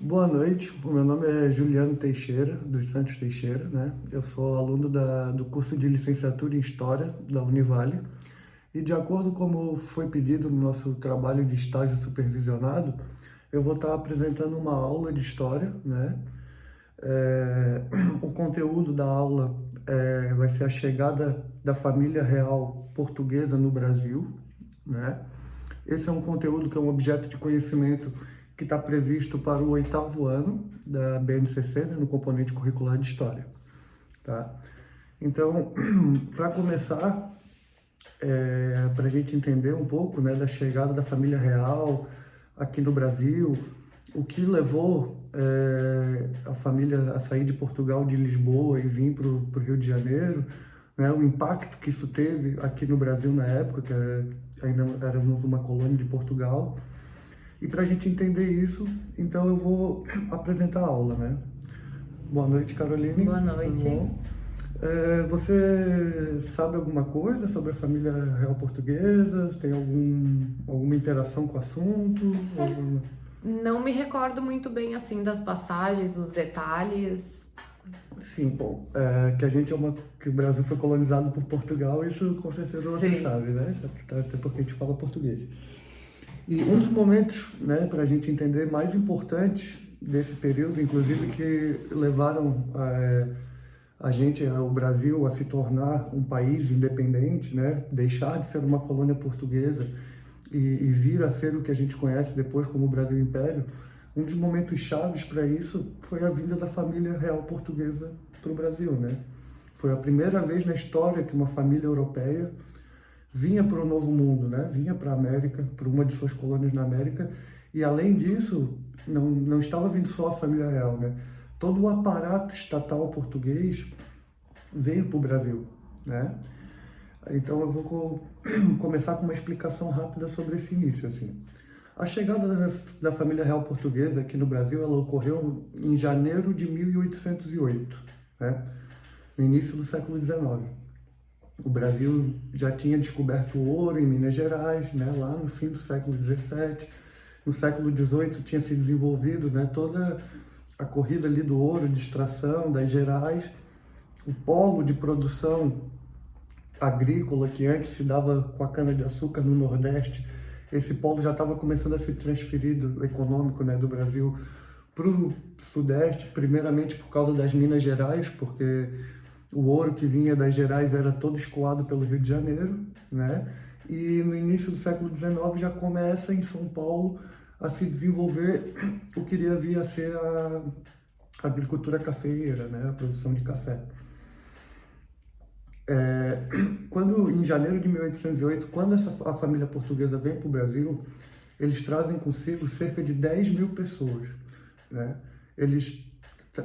Boa noite, o meu nome é Juliano Teixeira, dos Santos Teixeira, né? Eu sou aluno do curso de licenciatura em História da Univale e de acordo como foi pedido no nosso trabalho de estágio supervisionado, eu vou estar apresentando uma aula de História, né? O conteúdo da aula vai ser a chegada da família real portuguesa no Brasil, né? Esse é um conteúdo que é um objeto de conhecimento que está previsto para o oitavo ano da BNCC, né, no componente curricular de História. Tá? Então, para começar, para a gente entender um pouco, né, da chegada da família real aqui no Brasil, o que levou a família a sair de Portugal, de Lisboa e vir para o Rio de Janeiro, né, o impacto que isso teve aqui no Brasil na época, que ainda éramos uma colônia de Portugal. E para a gente entender isso, então eu vou apresentar a aula, né? Boa noite, Caroline. Boa Tudo noite. bom? Você sabe alguma coisa sobre a família real portuguesa? Tem alguma interação com o assunto? Não me recordo muito bem assim das passagens, dos detalhes. Sim, bom, que o Brasil foi colonizado por Portugal, isso com certeza você Sim. sabe, né? Até porque a gente fala português. E um dos momentos, né, para a gente entender mais importantes desse período, inclusive que levaram o Brasil, a se tornar um país independente, né, deixar de ser uma colônia portuguesa e vir a ser o que a gente conhece depois como Brasil Império, um dos momentos chaves para isso foi a vinda da família real portuguesa para o Brasil, né? Foi a primeira vez na história que uma família europeia vinha para o Novo Mundo, né? Vinha para a América, para uma de suas colônias na América, e além disso, não estava vindo só a família real, né? Todo o aparato estatal português veio para o Brasil, né? Então eu vou começar com uma explicação rápida sobre esse início, assim. A chegada da família real portuguesa aqui no Brasil, ela ocorreu em janeiro de 1808, né? No início do século XIX. O Brasil já tinha descoberto o ouro em Minas Gerais, né, lá no fim do século XVII. No século XVIII tinha se desenvolvido, né, toda a corrida ali do ouro, de extração das Gerais. O polo de produção agrícola que antes se dava com a cana-de-açúcar no Nordeste, esse polo já estava começando a se transferir do econômico, né, do Brasil para o Sudeste, primeiramente por causa das Minas Gerais, porque o ouro que vinha das Gerais era todo escoado pelo Rio de Janeiro, né? E no início do século XIX já começa em São Paulo a se desenvolver o que iria vir a ser a agricultura cafeeira, né? A produção de café. Quando em janeiro de 1808, quando a família portuguesa vem para o Brasil, eles trazem consigo cerca de 10 mil pessoas, né?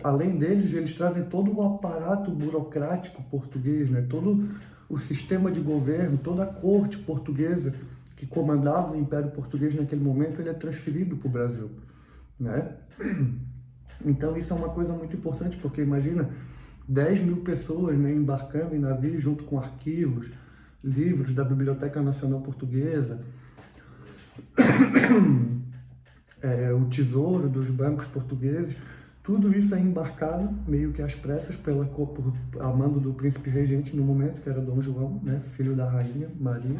Além deles, eles trazem todo o aparato burocrático português, né? Todo o sistema de governo, toda a corte portuguesa que comandava o Império Português naquele momento, ele é transferido para o Brasil, né? Então isso é uma coisa muito importante, porque imagina 10 mil pessoas, né, embarcando em navios junto com arquivos, livros da Biblioteca Nacional Portuguesa, o tesouro dos bancos portugueses, tudo isso é embarcado meio que às pressas a mando do príncipe regente no momento, que era Dom João, né, filho da rainha Maria,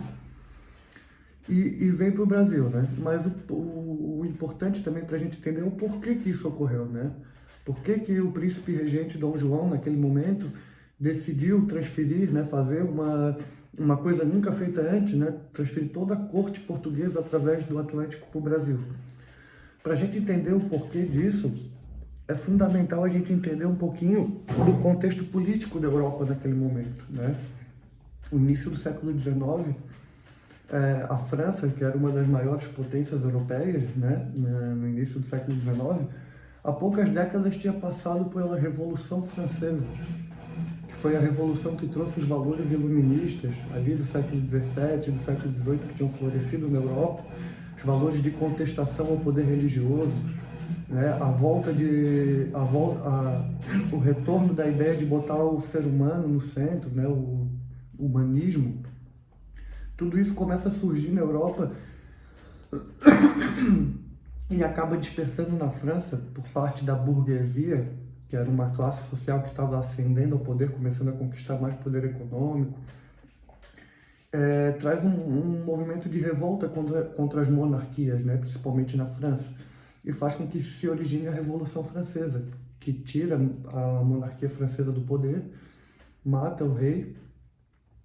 e vem para o Brasil, né? Mas o importante também para a gente entender é o porquê que isso ocorreu, né? Por que o príncipe regente Dom João, naquele momento, decidiu transferir, né, fazer uma coisa nunca feita antes, né, transferir toda a corte portuguesa através do Atlântico para o Brasil. Para a gente entender o porquê disso, é fundamental a gente entender um pouquinho do contexto político da Europa naquele momento, né? O início do século XIX, a França, que era uma das maiores potências europeias, né, no início do século XIX, há poucas décadas tinha passado pela Revolução Francesa, que foi a revolução que trouxe os valores iluministas ali do século XVII, do século XVIII, que tinham florescido na Europa, os valores de contestação ao poder religioso, né, o retorno da ideia de botar o ser humano no centro, né, o humanismo. Tudo isso começa a surgir na Europa e acaba despertando na França, por parte da burguesia, que era uma classe social que estava ascendendo ao poder, começando a conquistar mais poder econômico, traz um movimento de revolta contra as monarquias, né, principalmente na França, e faz com que se origine a Revolução Francesa, que tira a monarquia francesa do poder, mata o rei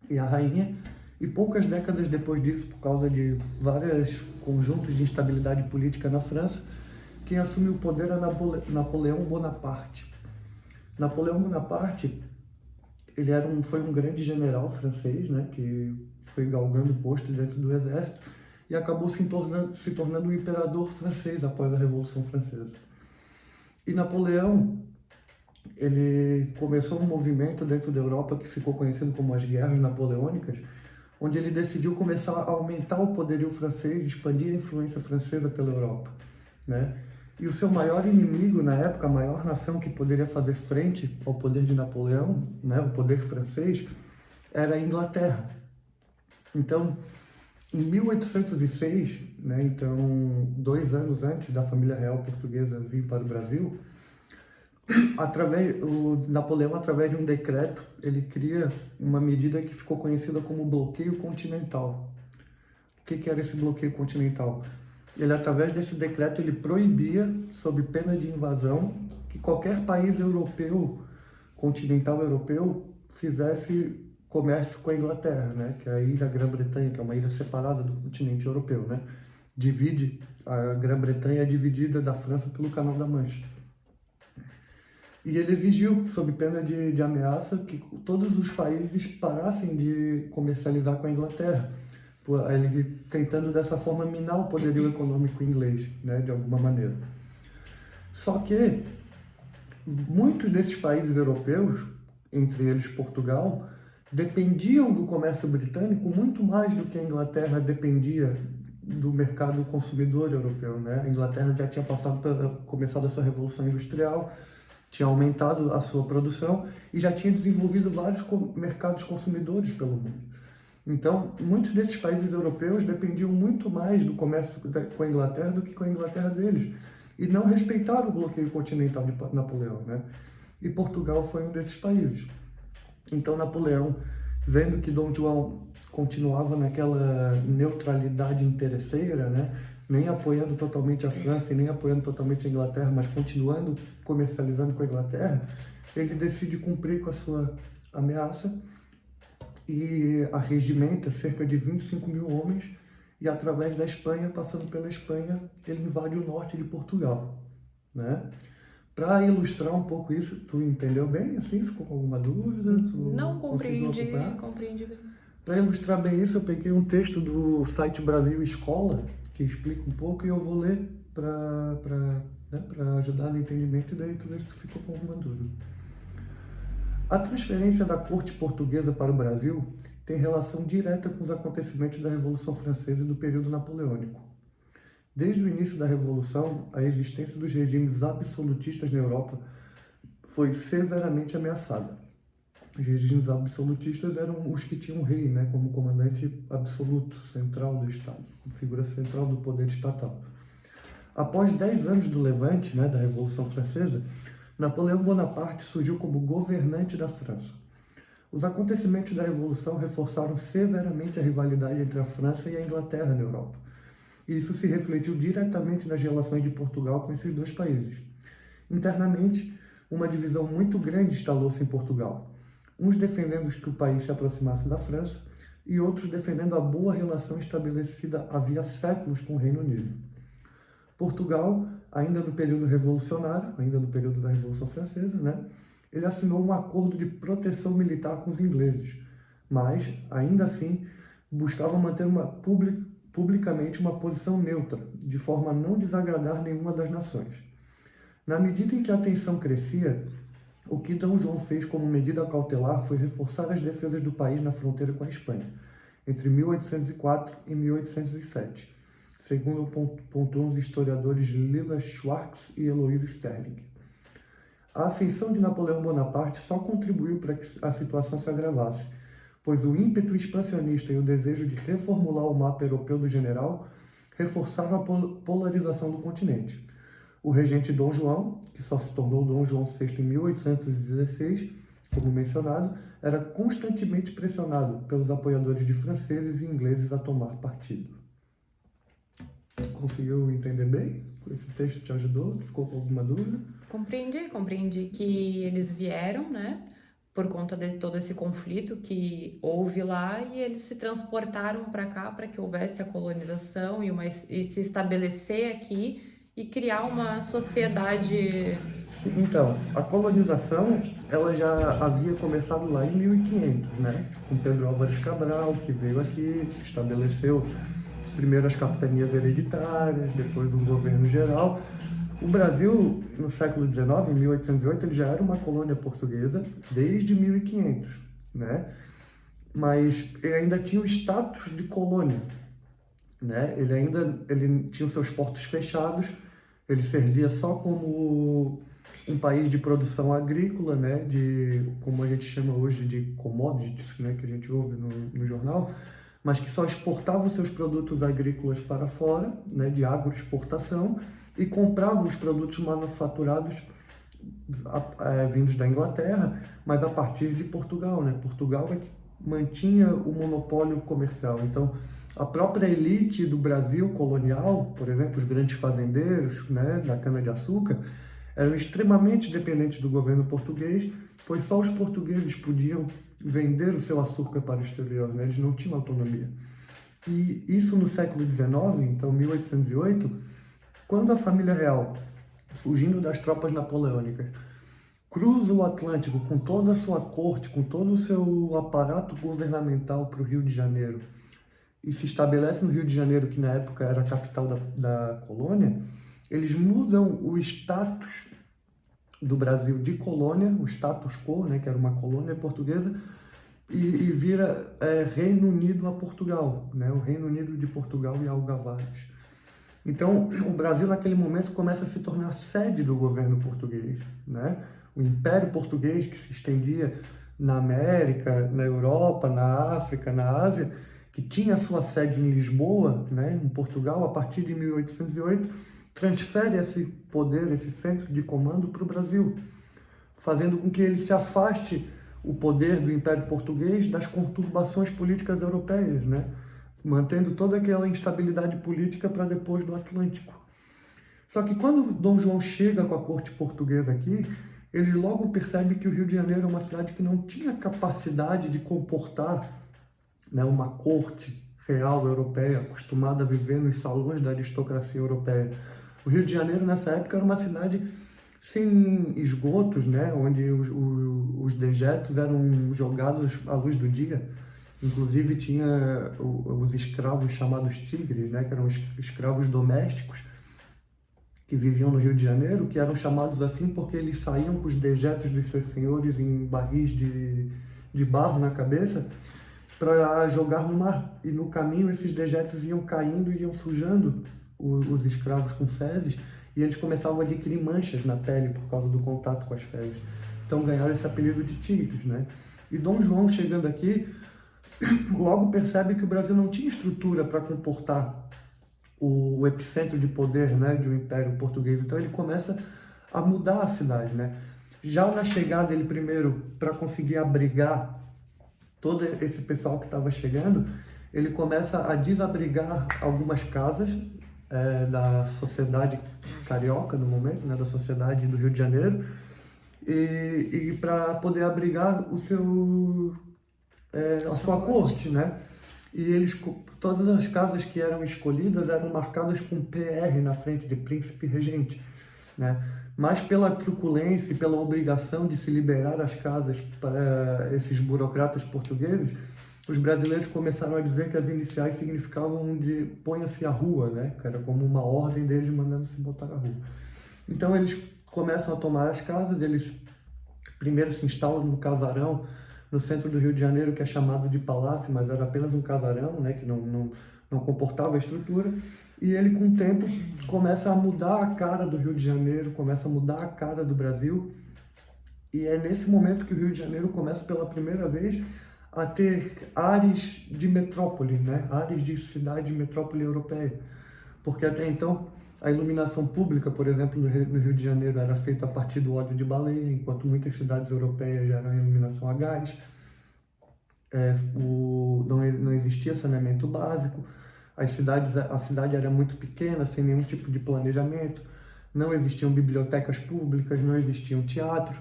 e a rainha, e poucas décadas depois disso, por causa de vários conjuntos de instabilidade política na França, quem assume o poder é Napoleão Bonaparte. Napoleão Bonaparte, foi um grande general francês, né, que foi galgando posto dentro do exército e acabou se tornando um imperador francês após a Revolução Francesa. E Napoleão, ele começou um movimento dentro da Europa que ficou conhecido como as Guerras Napoleônicas, onde ele decidiu começar a aumentar o poderio francês, expandir a influência francesa pela Europa, né? E o seu maior inimigo na época, a maior nação que poderia fazer frente ao poder de Napoleão, né, o poder francês, era a Inglaterra. Então, em 1806, né, então 2 anos antes da família real portuguesa vir para o Brasil, Napoleão, através de um decreto, ele cria uma medida que ficou conhecida como bloqueio continental. O que era esse bloqueio continental? Ele, através desse decreto, ele proibia, sob pena de invasão, que qualquer país europeu, continental europeu, fizesse comércio com a Inglaterra, né? Que é a ilha Grã-Bretanha, que é uma ilha separada do continente europeu, né? A Grã-Bretanha é dividida da França pelo Canal da Mancha. E ele exigiu, sob pena de ameaça, que todos os países parassem de comercializar com a Inglaterra, ele tentando dessa forma minar o poderio econômico inglês, né, de alguma maneira. Só que muitos desses países europeus, entre eles Portugal, dependiam do comércio britânico muito mais do que a Inglaterra dependia do mercado consumidor europeu, né? A Inglaterra já tinha começado a sua revolução industrial, tinha aumentado a sua produção e já tinha desenvolvido vários mercados consumidores pelo mundo. Então, muitos desses países europeus dependiam muito mais do comércio com a Inglaterra do que com a Inglaterra deles, e não respeitaram o bloqueio continental de Napoleão, né? E Portugal foi um desses países. Então, Napoleão, vendo que Dom João continuava naquela neutralidade interesseira, né, nem apoiando totalmente a França e nem apoiando totalmente a Inglaterra, mas continuando comercializando com a Inglaterra, ele decide cumprir com a sua ameaça e arregimenta cerca de 25 mil homens e, através da Espanha, passando pela Espanha, ele invade o norte de Portugal, né? Para ilustrar um pouco isso, tu entendeu bem, assim? Ficou com alguma dúvida? Não, compreendi bem. Para ilustrar bem isso, eu peguei um texto do site Brasil Escola, que explica um pouco, e eu vou ler para ajudar no entendimento, e daí tu vê se tu ficou com alguma dúvida. A transferência da corte portuguesa para o Brasil tem relação direta com os acontecimentos da Revolução Francesa e do período napoleônico. Desde o início da Revolução, a existência dos regimes absolutistas na Europa foi severamente ameaçada. Os regimes absolutistas eram os que tinham o rei, né, como comandante absoluto, central do Estado, figura central do poder estatal. Após 10 anos do levante, né, da Revolução Francesa, Napoleão Bonaparte surgiu como governante da França. Os acontecimentos da Revolução reforçaram severamente a rivalidade entre a França e a Inglaterra na Europa. E isso se refletiu diretamente nas relações de Portugal com esses dois países. Internamente, uma divisão muito grande instalou-se em Portugal, uns defendendo que o país se aproximasse da França e outros defendendo a boa relação estabelecida havia séculos com o Reino Unido. Portugal, ainda no período revolucionário, ainda no período da Revolução Francesa, né, ele assinou um acordo de proteção militar com os ingleses, mas, ainda assim, buscava manter publicamente uma posição neutra, de forma a não desagradar nenhuma das nações. Na medida em que a tensão crescia, o que Dom João fez como medida cautelar foi reforçar as defesas do país na fronteira com a Espanha, entre 1804 e 1807, segundo pontuam os historiadores Lila Schwartz e Heloise Sterling. A ascensão de Napoleão Bonaparte só contribuiu para que a situação se agravasse, pois o ímpeto expansionista e o desejo de reformular o mapa europeu do general reforçaram a polarização do continente. O regente Dom João, que só se tornou Dom João VI em 1816, como mencionado, era constantemente pressionado pelos apoiadores de franceses e ingleses a tomar partido. Conseguiu entender bem? Esse texto te ajudou? Ficou com alguma dúvida? Compreendi que eles vieram, né, por conta de todo esse conflito que houve lá e eles se transportaram para cá para que houvesse a colonização e se estabelecer aqui e criar uma sociedade. Então, a colonização ela já havia começado lá em 1500, né? Com Pedro Álvares Cabral, que veio aqui, se estabeleceu primeiro as capitanias hereditárias, depois um governo geral. O Brasil, no século XIX, em 1808, ele já era uma colônia portuguesa desde 1500, né? Mas ele ainda tinha o status de colônia, né? Ele tinha os seus portos fechados, ele servia só como um país de produção agrícola, né? De, como a gente chama hoje de commodities, né? Que a gente ouve no jornal, mas que só exportava os seus produtos agrícolas para fora, né? De agroexportação, e comprava os produtos manufaturados vindos da Inglaterra, mas a partir de Portugal, né? Portugal é que mantinha o monopólio comercial. Então, a própria elite do Brasil colonial, por exemplo, os grandes fazendeiros, né, da cana-de-açúcar, eram extremamente dependentes do governo português, pois só os portugueses podiam vender o seu açúcar para o exterior, né? Eles não tinham autonomia. E isso no século XIX, então 1808, quando a família real, fugindo das tropas napoleônicas, cruza o Atlântico com toda a sua corte, com todo o seu aparato governamental para o Rio de Janeiro, e se estabelece no Rio de Janeiro, que na época era a capital da colônia, eles mudam o status do Brasil de colônia, o status quo, né, que era uma colônia portuguesa, e vira Reino Unido a Portugal, né, o Reino Unido de Portugal e Algarvios. Então, o Brasil naquele momento começa a se tornar sede do governo português, né? O Império Português, que se estendia na América, na Europa, na África, na Ásia, que tinha sua sede em Lisboa, né, em Portugal, a partir de 1808, transfere esse poder, esse centro de comando para o Brasil, fazendo com que ele se afaste o poder do Império Português das conturbações políticas europeias, né, mantendo toda aquela instabilidade política para depois do Atlântico. Só que quando Dom João chega com a corte portuguesa aqui, ele logo percebe que o Rio de Janeiro é uma cidade que não tinha capacidade de comportar, né, uma corte real europeia, acostumada a viver nos salões da aristocracia europeia. O Rio de Janeiro, nessa época, era uma cidade sem esgotos, né, onde os dejetos eram jogados à luz do dia. Inclusive, tinha os escravos chamados tigres, né, que eram escravos domésticos, que viviam no Rio de Janeiro, que eram chamados assim porque eles saíam com os dejetos dos seus senhores em barris de barro na cabeça, para jogar no mar, e no caminho esses dejetos iam caindo e iam sujando os escravos com fezes, e eles começavam a adquirir manchas na pele por causa do contato com as fezes. Então ganharam esse apelido de tigres, né? E Dom João, chegando aqui, logo percebe que o Brasil não tinha estrutura para comportar o epicentro de poder, né, de um império português. Então ele começa a mudar a cidade, né? Já na chegada, ele primeiro, para conseguir abrigar todo esse pessoal que estava chegando, ele começa a desabrigar algumas casas da sociedade carioca no momento, né, da sociedade do Rio de Janeiro, e para poder abrigar a sua corte, né? E todas as casas que eram escolhidas eram marcadas com PR na frente, de príncipe regente, né? Mas pela truculência e pela obrigação de se liberar as casas para esses burocratas portugueses, os brasileiros começaram a dizer que as iniciais significavam de ponha-se à rua, né? Que era como uma ordem deles mandando se botar à rua. Então eles começam a tomar as casas, eles primeiro se instalam num casarão no centro do Rio de Janeiro, que é chamado de palácio, mas era apenas um casarão, né? Que não comportava a estrutura. E ele, com o tempo, começa a mudar a cara do Rio de Janeiro, começa a mudar a cara do Brasil. E é nesse momento que o Rio de Janeiro começa pela primeira vez a ter ares de metrópole, né? Ares de cidade metrópole europeia. porque até então a iluminação pública, por exemplo, no Rio de Janeiro era feita a partir do óleo de baleia, enquanto muitas cidades europeias já eram iluminação a gás. Não existia saneamento básico, a cidade era muito pequena, sem nenhum tipo de planejamento, não existiam bibliotecas públicas, não existiam teatros.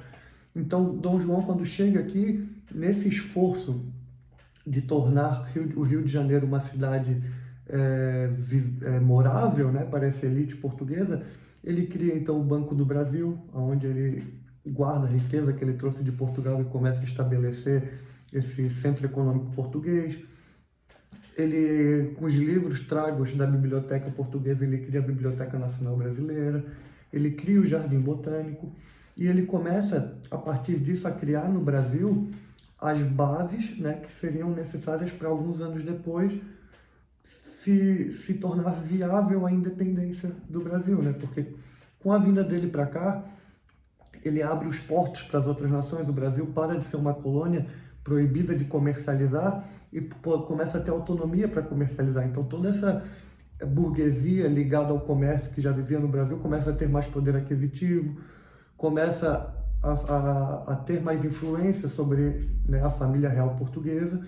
Então, Dom João, quando chega aqui, nesse esforço de tornar o Rio de Janeiro uma cidade morável, né, para essa elite portuguesa, ele cria então o Banco do Brasil, onde ele guarda a riqueza que ele trouxe de Portugal e começa a estabelecer esse centro econômico português. Ele, com os livros tragos da biblioteca portuguesa, ele cria a Biblioteca Nacional Brasileira, ele cria o Jardim Botânico e ele começa, a partir disso, a criar no Brasil as bases, né, que seriam necessárias para alguns anos depois se tornar viável a independência do Brasil, né? Porque com a vinda dele para cá, ele abre os portos para as outras nações. O Brasil para de ser uma colônia proibida de comercializar e começa a ter autonomia para comercializar. Então toda essa burguesia ligada ao comércio que já vivia no Brasil começa a ter mais poder aquisitivo, começa a ter mais influência sobre, né, a família real portuguesa,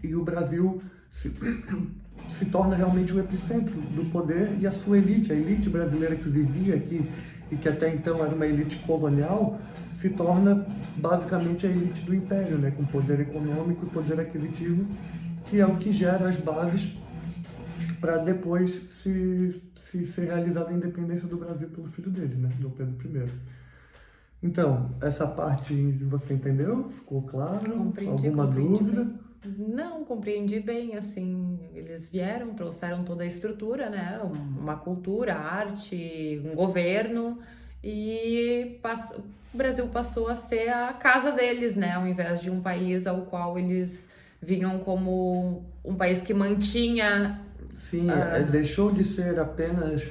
e o Brasil se torna realmente o epicentro do poder, e a sua elite, a elite brasileira que vivia aqui e que até então era uma elite colonial, se torna basicamente a elite do império, né, com poder econômico e poder aquisitivo, que é o que gera as bases para depois se ser realizada a independência do Brasil pelo filho dele, né, Dom Pedro I. Então, essa parte você entendeu? Ficou claro? Alguma dúvida? Bem. Não, compreendi bem, assim, eles vieram, trouxeram toda a estrutura, né, uma cultura, arte, um governo, e o Brasil passou a ser a casa deles, né, ao invés de um país ao qual eles vinham como um país que mantinha... Sim, deixou de ser apenas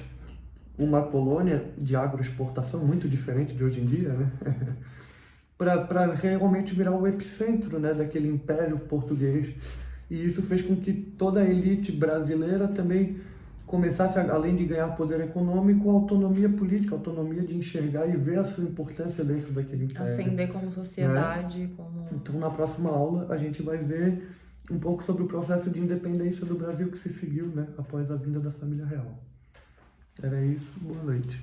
uma colônia de agroexportação, muito diferente de hoje em dia, né? para realmente virar o epicentro, né, daquele império português. E isso fez com que toda a elite brasileira também começasse, além de ganhar poder econômico, autonomia política, autonomia de enxergar e ver a sua importância dentro daquele império. Ascender como sociedade, né? como... Então, na próxima aula, a gente vai ver um pouco sobre o processo de independência do Brasil que se seguiu, né, após a vinda da família real. Era isso, boa noite.